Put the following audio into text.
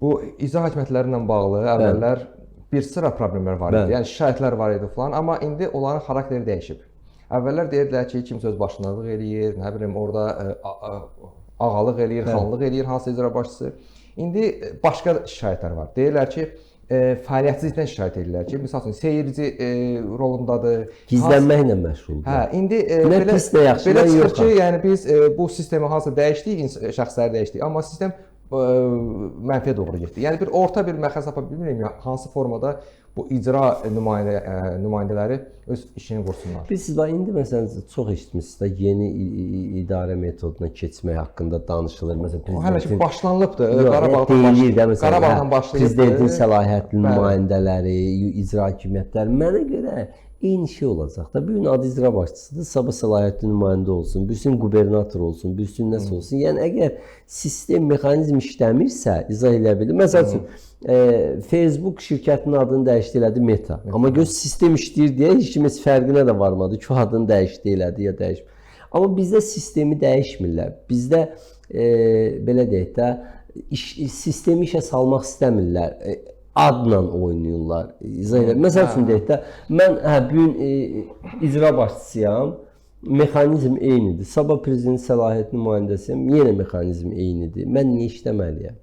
Bu icra hakimiyyətləri ilə bağlı əvvəllər bir sıra problemlər var idi. Yəni şikayətlər var idi falan, amma indi onların xarakteri dəyişib. Əvvəllər deyirdilər ki, kimsə öz başçılıq eləyir, nə bilim orada ağalıq eləyir, xanlıq eləyir hansısa icra başçısı. İndi başqa şikayətlər var. Deyirlər ki, fəaliyyətsizlikdən şikayət edirlər ki, məsəl üçün seyirci rolundadır. Gizlənməklə məşğuldur. Hə, indi belə çıxır ki, yəni biz bu sistemi hansısa dəyişdik, şəxsləri dəyişdik, amma sistem mənfiyə doğru getdi. Yəni bir orta bir məxəz tapa bilmirik hansı formada bu icra nümayəndələri öz işini qursunlar. Biz indi məsələn çox eşitmisiniz də yeni idarə metoduna keçmək haqqında danışılır. Məsələn hələ ki başlanılıbdır. Qarabağdan başlayıb. Prezidentin səlahiyyətli nümayəndələri, icra hakimiyyətləri mənə görə eyni şey olacaq da. Bir gün adı icra başçısıdır, sabah səlahiyyətli nümayəndə olsun, birisi gubernator olsun, birisi nəsə olsun. Yəni əgər sistem, mexanizm işləmirsə, izah edə bilir. Məsəl üçün Facebook şirkətinin adını dəyişdi elədi Meta. Amma göz sistem işləyir deyə heç kim heç fərqinə də varmadı ki, o adını dəyişdi elədi ya dəyişmir. Amma bizdə sistemi dəyişmirlər. Bizdə belə deyək də sistemi işə salmaq istəmirlər. Adla oynayırlar. Məsəl üçün deyək də, mən bu gün icra başçısıyam, mexanizm eynidir. Sabah prezident səlahiyyətli nümayəndəsiyəm, yenə mexanizm eynidir. Mən niyə işləməliyəm?